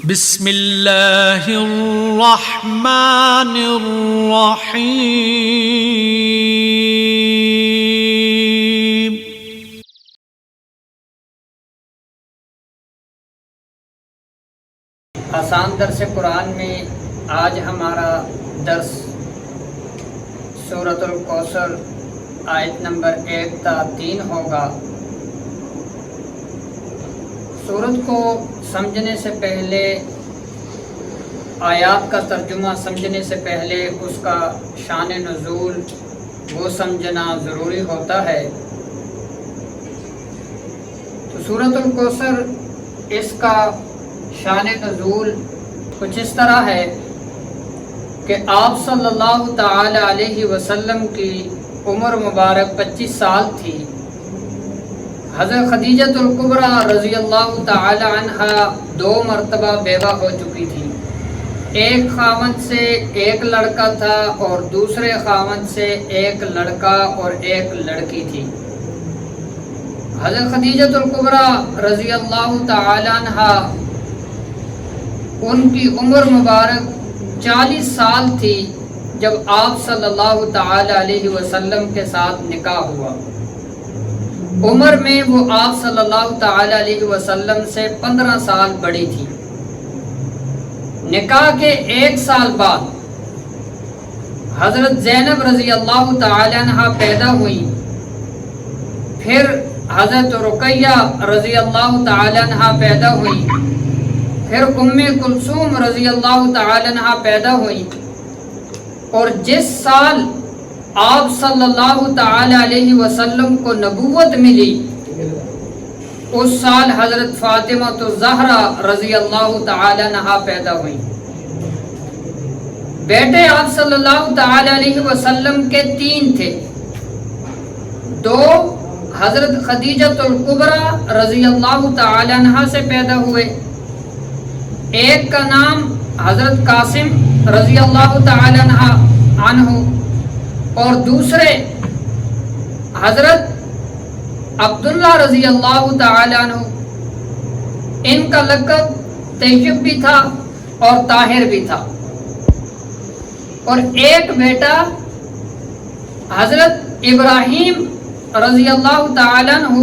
بسم اللہ الرحمن الرحیم۔ آسان درس قرآن میں آج ہمارا درس سورۃ الکوثر آیت نمبر 1 تا 3 ہوگا۔ سورت کو سمجھنے سے پہلے، آیات کا ترجمہ سمجھنے سے پہلے اس کا شان نزول وہ سمجھنا ضروری ہوتا ہے۔ تو سورۃ الکوثر اس کا شان نزول کچھ اس طرح ہے کہ آپ صلی اللہ تعالی علیہ وسلم کی عمر مبارک 25 سال تھی۔ حضرت خدیجۃ الکبریٰ رضی اللہ تعالی عنہ 2 مرتبہ بیوہ ہو چکی تھی۔ ایک خاوند سے ایک لڑکا تھا اور دوسرے خاوند سے ایک لڑکا اور ایک لڑکی تھی۔ حضرت خدیجۃ الکبریٰ رضی اللہ تعالی عنہ ان کی عمر مبارک 40 سال تھی جب آپ صلی اللہ تعالی علیہ وسلم کے ساتھ نکاح ہوا۔ عمر میں وہ آپ صلی اللہ تعالی علیہ وسلم سے 15 سال بڑی تھی۔ نکاح کے 1 سال بعد حضرت زینب رضی اللہ تعالی عنہ پیدا ہوئی۔ پھر حضرت رقیہ رضی اللہ تعالی عنہ پیدا ہوئی۔ پھر ام کلثوم رضی اللہ تعالی عنہ پیدا ہوئی۔ اور جس سال آپ صلی اللہ تعالی علیہ وسلم کو نبوت ملی اس سال حضرت فاطمہ الزہرا رضی اللہ تعالی عنہ پیدا ہوئی۔ بیٹے آپ صلی اللہ تعالی علیہ وسلم کے 3 تھے۔ 2 حضرت خدیجۃ الکبریٰ رضی اللہ تعالی عنہ سے پیدا ہوئے۔ ایک کا نام حضرت قاسم رضی اللہ تعالی عنہ اور دوسرے حضرت عبداللہ رضی اللہ تعالی عنہ۔ ان کا لقب طیب بھی تھا اور طاہر بھی تھا۔ اور ایک بیٹا حضرت ابراہیم رضی اللہ تعالی عنہ،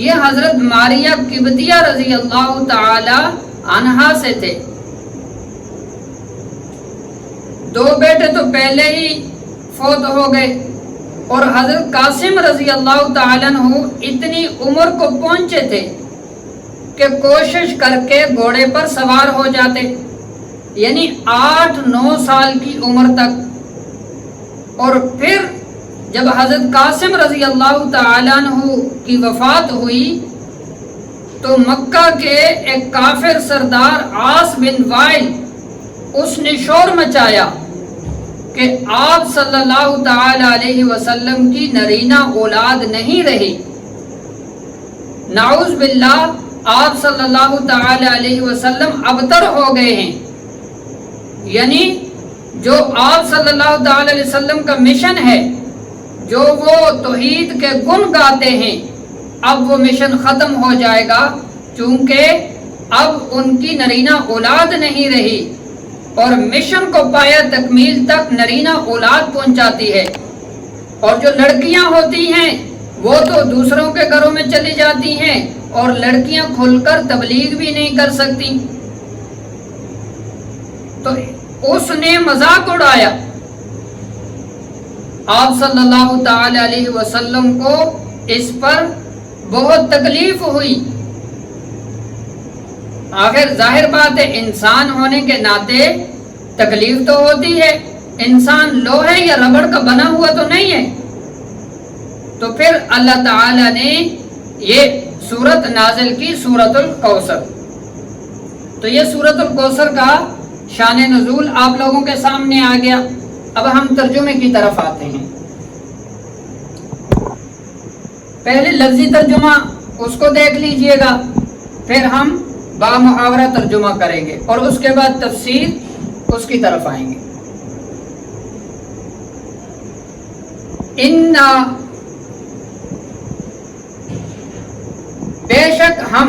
یہ حضرت ماریہ قبطیہ رضی اللہ تعالی عنہا سے تھے۔ 2 بیٹے تو پہلے ہی فوت ہو گئے اور حضرت قاسم رضی اللہ تعالی عنہ اتنی عمر کو پہنچے تھے کہ کوشش کر کے گھوڑے پر سوار ہو جاتے، یعنی 8-9 سال کی عمر تک۔ اور پھر جب حضرت قاسم رضی اللہ تعالی عنہ کی وفات ہوئی تو مکہ کے ایک کافر سردار عاص بن وائل اس نے شور مچایا کہ آپ صلی اللہ تعالی علیہ وسلم کی نرینہ اولاد نہیں رہی۔ نعوذ باللہ، آپ صلی اللہ تعالی علیہ وسلم ابتر ہو گئے ہیں۔ یعنی جو آپ صلی اللہ تعالی علیہ وسلم کا مشن ہے، جو وہ توحید کے گن گاتے ہیں، اب وہ مشن ختم ہو جائے گا، چونکہ اب ان کی نرینہ اولاد نہیں رہی۔ اور مشن کو پایا تکمیل تک نرینہ اولاد پہنچاتی ہے۔ اور جو لڑکیاں ہوتی ہیں وہ تو دوسروں کے گھروں میں چلی جاتی ہیں اور لڑکیاں کھل کر تبلیغ بھی نہیں کر سکتی۔ تو اس نے مذاق اڑایا۔ آپ صلی اللہ تعالی علیہ وسلم کو اس پر بہت تکلیف ہوئی۔ آخر ظاہر بات ہے، انسان ہونے کے ناطے تکلیف تو ہوتی ہے، انسان لوہے یا ربڑ کا بنا ہوا تو نہیں ہے۔ تو پھر اللہ تعالی نے یہ سورت نازل کی، سورۃ الکوثر۔ تو یہ سورۃ الکوثر کا شان نزول آپ لوگوں کے سامنے آ گیا۔ اب ہم ترجمے کی طرف آتے ہیں۔ پہلے لفظی ترجمہ اس کو دیکھ لیجئے گا، پھر ہم بامحاورہ ترجمہ کریں گے اور اس کے بعد تفسیر اس کی طرف آئیں گے۔ اِنَّا، بے شک ہم،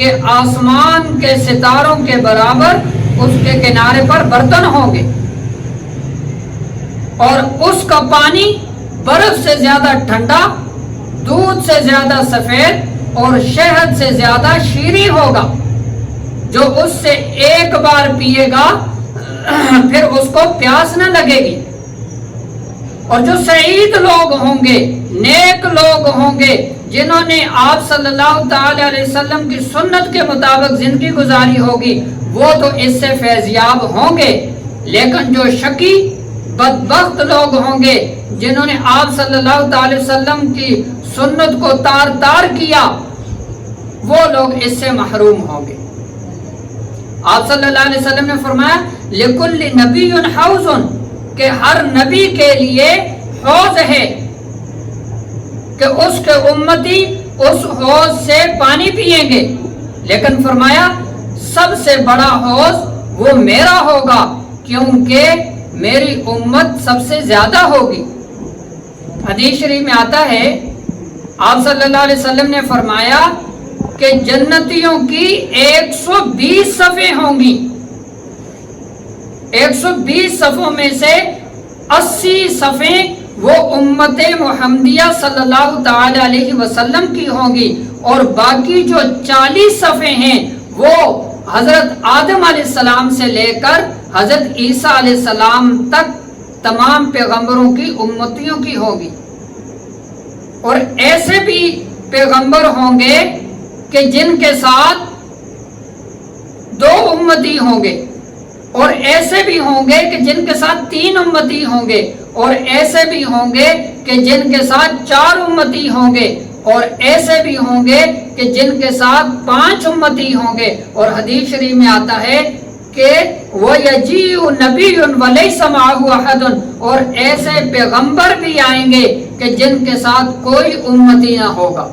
کہ آسمان کے ستاروں کے برابر اس کے کنارے پر برتن ہوں گے، اور اس کا پانی برف سے زیادہ ٹھنڈا، دودھ سے زیادہ سفید اور شہد سے زیادہ شیریں ہوگا۔ جو اس سے ایک بار پیے گا پھر اس کو پیاس نہ لگے گی۔ اور جو سعید لوگ ہوں گے، نیک لوگ ہوں گے، جنہوں نے آپ صلی اللہ تعالی علیہ وسلم کی سنت کے مطابق زندگی گزاری ہوگی، وہ تو اس سے فیضیاب ہوں گے۔ لیکن جو شقی بدبخت لوگ ہوں گے، جنہوں نے آپ صلی اللہ تعالی وسلم کی سنت کو تار تار کیا، وہ لوگ اس سے محروم ہوں گے۔ آپ صلی اللہ علیہ وسلم نے فرمایا لِكُلِّ نَبِيٌّ حَوْضٌ، کہ ہر نبی کے لیے حوض ہے کہ اس کے امتی اس حوض سے پانی پیئیں گے، لیکن فرمایا سب سے بڑا حوض وہ میرا ہوگا، کیونکہ میری امت سب سے زیادہ ہوگی۔ حدیث شریف میں آتا ہے آپ صلی اللہ علیہ وسلم نے فرمایا کہ جنتیوں کی 120 صفیں ہوں گی، 120 صفوں میں سے 80 صفیں وہ امت محمدیہ صلی اللہ تعالی علیہ وسلم کی ہوں گی، اور باقی جو 40 صفیں ہیں وہ حضرت آدم علیہ السلام سے لے کر حضرت عیسیٰ علیہ السلام تک تمام پیغمبروں کی امتیوں کی ہوگی۔ اور ایسے بھی پیغمبر ہوں گے کہ جن کے ساتھ 2 امتی ہوں گے، اور ایسے بھی ہوں گے کہ جن کے ساتھ 3 امتی ہوں گے، اور ایسے بھی ہوں گے کہ جن کے ساتھ 4 امتی ہوں گے، اور ایسے بھی ہوں گے کہ جن کے ساتھ 5 امتی ہوں گے۔ اور حدیث شریف میں آتا ہے کہ وَيَجِيءُ نَبِيٌّ وَلَيْسَ مَعَهُ أَحَدٌ، اور ایسے پیغمبر بھی آئیں گے کہ جن کے ساتھ کوئی امتی نہ ہوگا،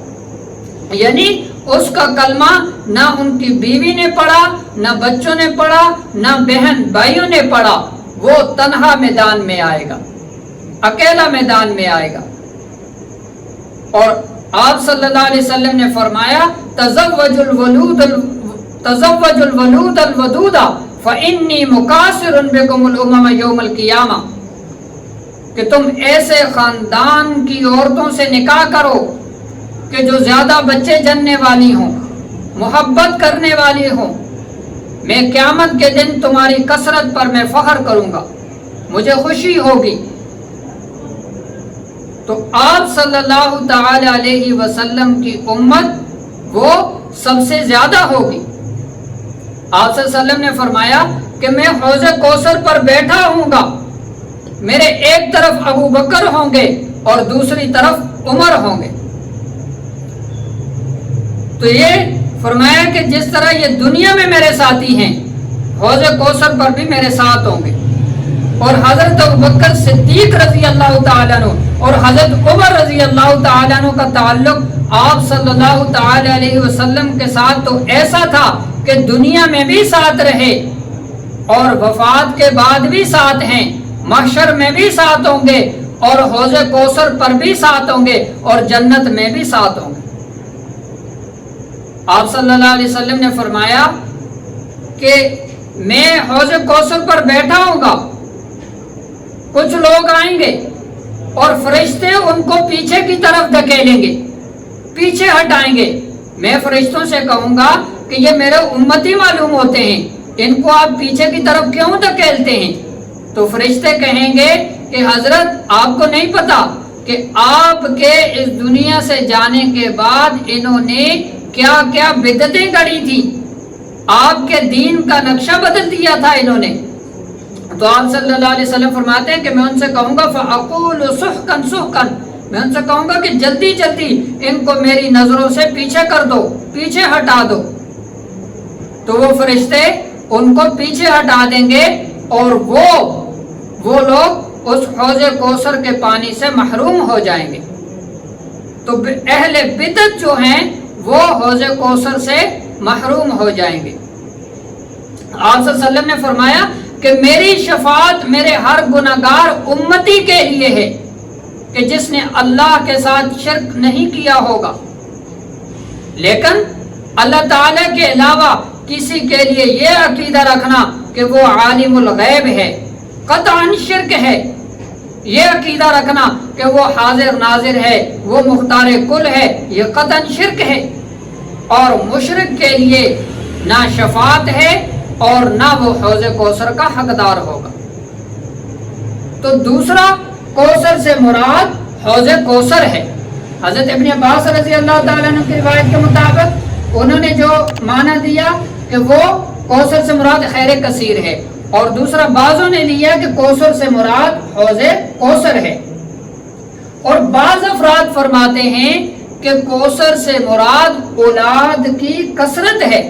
یعنی اس کا کلمہ نہ ان کی بیوی نے پڑھا، نہ بچوں نے پڑھا، نہ بہن بھائیوں نے پڑھا، وہ تنہا میدان میں آئے گا، اکیلا میدان میں آئے گا۔ اور آپ صلی اللہ علیہ وسلم نے فرمایا تزوج الولود الودود فإنی مکاثر بکم الامم یوم القیامہ، کہ تم ایسے خاندان کی عورتوں سے نکاح کرو کہ جو زیادہ بچے جننے والی ہوں، محبت کرنے والی ہوں، میں قیامت کے دن تمہاری کثرت پر میں فخر کروں گا، مجھے خوشی ہوگی۔ تو آپ صلی اللہ تعالی علیہ وسلم کی امت وہ سب سے زیادہ ہوگی۔ آپ صلی اللہ علیہ وسلم نے فرمایا کہ میں حوض کوثر پر بیٹھا ہوں گا، میرے ایک طرف ابو بکر ہوں گے اور دوسری طرف عمر ہوں گے۔ تو یہ فرمایا کہ جس طرح یہ دنیا میں میرے ساتھی ہیں، حوض کوثر پر بھی میرے ساتھ ہوں گے۔ اور حضرت ابوبکر صدیق رضی اللہ تعالیٰ عنہ اور حضرت عمر رضی اللہ تعالیٰ عنہ کا تعلق آپ صلی اللہ تعالی علیہ وسلم کے ساتھ تو ایسا تھا کہ دنیا میں بھی ساتھ رہے اور وفات کے بعد بھی ساتھ ہیں، محشر میں بھی ساتھ ہوں گے، اور حوض کوثر پر بھی ساتھ ہوں گے، اور جنت میں بھی ساتھ ہوں گے۔ آپ صلی اللہ علیہ وسلم نے فرمایا کہ میں حوض کوثر پر بیٹھا ہوں گا، کچھ لوگ آئیں گے اور فرشتے ان کو پیچھے کی طرف دھکیلیں گے، پیچھے ہٹائیں گے۔ میں فرشتوں سے کہوں گا کہ یہ میرے امتی معلوم ہوتے ہیں، ان کو آپ پیچھے کی طرف کیوں دھکیلتے ہیں؟ تو فرشتے کہیں گے کہ حضرت آپ کو نہیں پتا کہ آپ کے اس دنیا سے جانے کے بعد انہوں نے کیا کیا بدعتیں گڑھی تھی، آپ کے دین کا نقشہ بدل دیا تھا انہوں نے۔ تو آپ صلی اللہ علیہ وسلم فرماتے ہیں کہ میں ان سے کہوں گا فَأَقُولُ سُحْقًا سُحْقًا، میں ان سے کہوں گا کہ جلدی جلدی ان کو میری نظروں سے پیچھے کر دو، پیچھے ہٹا دو۔ تو وہ فرشتے ان کو پیچھے ہٹا دیں گے، اور وہ لوگ اس حوض کوثر کے پانی سے محروم ہو جائیں گے۔ تو اہل بدعت جو ہیں وہ حوض کوثر سے محروم ہو جائیں گے۔ آپ صلی اللہ علیہ وسلم نے فرمایا کہ میری شفاعت میرے ہر گناہگار امتی کے لیے ہے کہ جس نے اللہ کے ساتھ شرک نہیں کیا ہوگا، لیکن اللہ تعالیٰ کے علاوہ کسی کے لیے یہ عقیدہ رکھنا کہ وہ عالم الغیب ہے قطعاً شرک ہے. یہ عقیدہ رکھنا کہ وہ حاضر ناظر ہے، وہ مختار کل ہے، یہ قطعاً شرک ہے. اور مشرک کے لیے نہ شفاعت ہے اور نہ وہ حوض کوثر کا حقدار ہوگا. تو دوسرا کوثر سے مراد حوض کوثر ہے. حضرت ابن عباس رضی اللہ تعالیٰ عنہ کی روایت کے مطابق انہوں نے جو معنی دیا کہ وہ کوثر سے مراد خیر کثیر ہے، اور دوسرا بعضوں نے لیا کہ کوثر سے مراد حوض کوثر ہے. اور بعض افراد فرماتے ہیں کہ کوثر سے مراد اولاد کی کثرت ہے،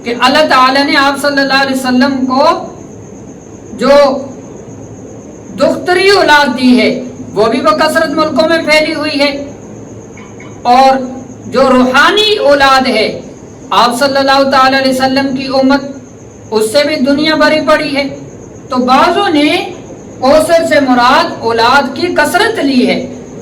کہ اللہ تعالیٰ نے آپ صلی اللہ علیہ وسلم کو جو دختری اولاد دی ہے وہ بھی بکثرت ملکوں میں پھیلی ہوئی ہے، اور جو روحانی اولاد ہے آپ صلی اللہ تعالی علیہ وسلم کی امت، اس سے بھی دنیا بھری پڑی ہے. تو بعضوں نے کوثر سے مراد اولاد کی کثرت لی ہے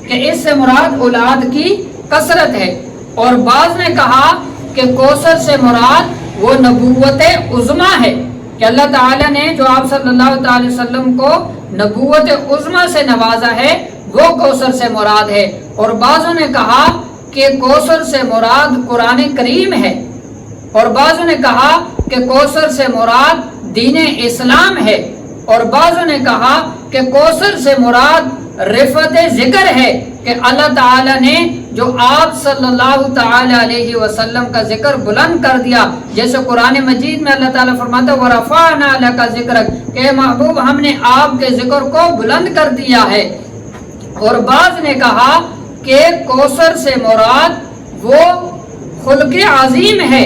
کہ اس سے مراد اولاد کی کثرت ہے، اور بعض نے کہا کہ کوثر سے مراد وہ نبوت عظمیٰ ہے کہ اللہ تعالیٰ نے جو آپ صلی اللہ تعالی وسلم کو نبوت عظمیٰ سے نوازا ہے وہ کوثر سے مراد ہے. اور بعضوں نے کہا کہ کوثر سے مراد قرآن کریم ہے، اور بعضوں نے کہا کہ کوثر سے مراد دین اسلام ہے، اور بعضوں نے کہا کہ کوثر سے مراد رفعت ذکر ہے کہ اللہ تعالیٰ نے جو آپ صلی اللہ تعالی علیہ وسلم کا ذکر بلند کر دیا، جیسے قرآن مجید میں اللہ تعالیٰ فرماتا ہے وَرَفَعْنَا لَكَ ذِكْرَكَ کہ محبوب ہم نے آپ کے ذکر کو بلند کر دیا ہے. اور بعض نے کہا کہ کوثر سے مراد وہ خلق عظیم ہے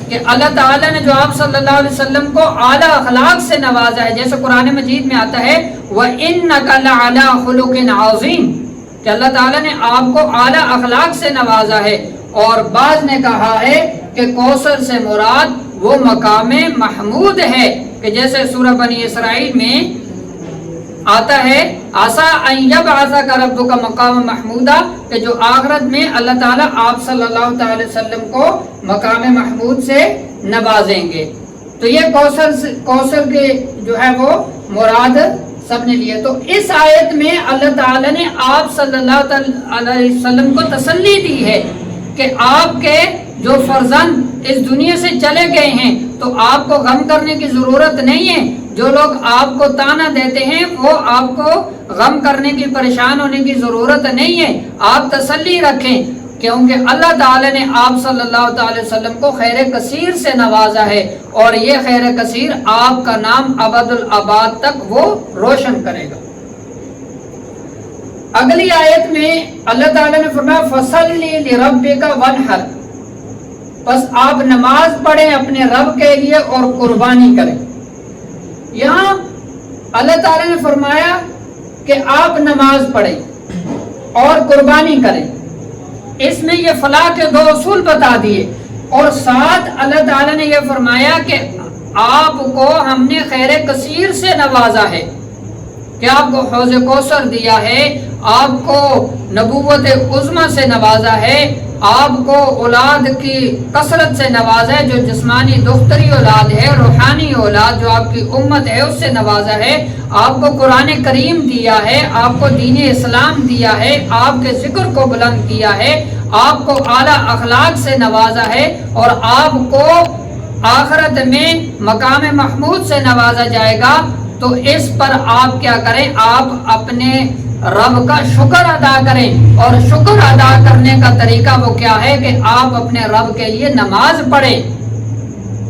کہ اللہ تعالیٰ نے جو آپ صلی اللہ علیہ وسلم کو اعلیٰ اخلاق سے نوازا ہے، جیسے قرآن مجید میں آتا ہے وَإِنَّكَ لَعَلَىٰ خُلُقٍ عَظِيمٍ کہ اللہ تعالیٰ نے آپ کو اعلیٰ اخلاق سے نوازا ہے. اور بعض نے کہا ہے کہ کوثر سے مراد وہ مقام محمود ہے کہ جیسے سورہ بنی اسرائیل میں آتا ہے عَسَىٰ أَن يَبْعَثَكَ رَبُّكَ مَقَامًا مَحْمُودًا کہ جو آخرت میں اللہ تعالیٰ آپ صلی اللہ تعالی وسلم کو مقام محمود سے نوازیں گے. تو یہ کوثر کے جو ہے وہ مراد سب نے لیے. تو اس آیت میں اللہ تعالیٰ نے آپ صلی اللہ علیہ وسلم کو تسلی دی ہے کہ آپ کے جو فرزند اس دنیا سے چلے گئے ہیں تو آپ کو غم کرنے کی ضرورت نہیں ہے. جو لوگ آپ کو تانا دیتے ہیں وہ آپ کو غم کرنے کی، پریشان ہونے کی ضرورت نہیں ہے. آپ تسلی رکھیں کیونکہ اللہ تعالی نے آپ صلی اللہ تعالی وسلم کو خیر کثیر سے نوازا ہے، اور یہ خیر کثیر آپ کا نام ابد الاباد تک وہ روشن کرے گا. اگلی آیت میں اللہ تعالی نے فرمایا فَصَلِّ لِرَبِّكَ وَانْحَرْ بس آپ نماز پڑھیں اپنے رب کے لیے اور قربانی کریں. یہاں اللہ تعالی نے فرمایا کہ آپ نماز پڑھیں اور قربانی کریں. اس میں یہ فلاح کے دو اصول بتا دیے، اور ساتھ اللہ تعالی نے یہ فرمایا کہ آپ کو ہم نے خیر کثیر سے نوازا ہے، کہ آپ کو حوض کوثر دیا ہے، آپ کو نبوت عظمیٰ سے نوازا ہے، آپ کو اولاد کی کثرت سے نوازا ہے، جو جسمانی دختری اولاد ہے، روحانی اولاد جو آپ کی امت ہے اس سے نوازا ہے، آپ کو قرآن کریم دیا ہے، آپ کو دین اسلام دیا ہے، آپ کے ذکر کو بلند کیا ہے، آپ کو اعلیٰ اخلاق سے نوازا ہے، اور آپ کو آخرت میں مقام محمود سے نوازا جائے گا. تو اس پر آپ کیا کریں؟ آپ اپنے رب کا شکر ادا کریں، اور شکر ادا کرنے کا طریقہ وہ کیا ہے کہ آپ اپنے رب کے لیے نماز پڑھیں،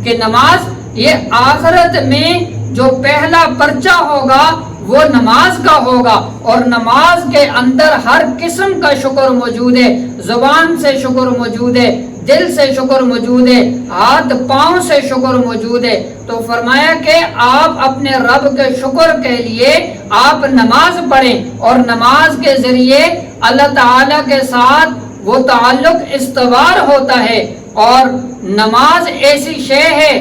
کہ نماز یہ آخرت میں جو پہلا پرچہ ہوگا وہ نماز کا ہوگا، اور نماز کے اندر ہر قسم کا شکر موجود ہے. زبان سے شکر موجود ہے، دل سے شکر موجود ہے، ہاتھ پاؤں سے شکر موجود ہے. تو فرمایا کہ آپ اپنے رب کے شکر کے لیے آپ نماز پڑھیں، اور نماز کے ذریعے اللہ تعالی کے ساتھ وہ تعلق استوار ہوتا ہے. اور نماز ایسی شے ہے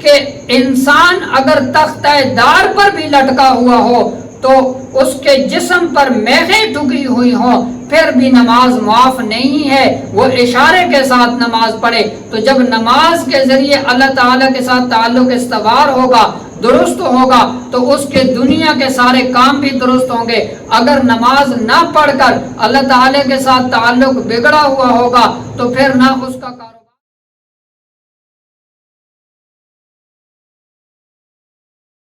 کہ انسان اگر تختہ دار پر بھی لٹکا ہوا ہو تو اس کے جسم پر میخیں ٹکی ہوئی ہوں پھر بھی نماز معاف نہیں ہے، وہ اشارے کے ساتھ نماز پڑھے۔ تو جب نماز کے ذریعے اللہ تعالیٰ کے ساتھ تعلق استوار ہوگا، درست ہوگا، تو اس کے دنیا کے سارے کام بھی درست ہوں گے۔ اگر نماز نہ پڑھ کر اللہ تعالیٰ کے ساتھ تعلق بگڑا ہوا ہوگا تو پھر نہ اس کا کاروبار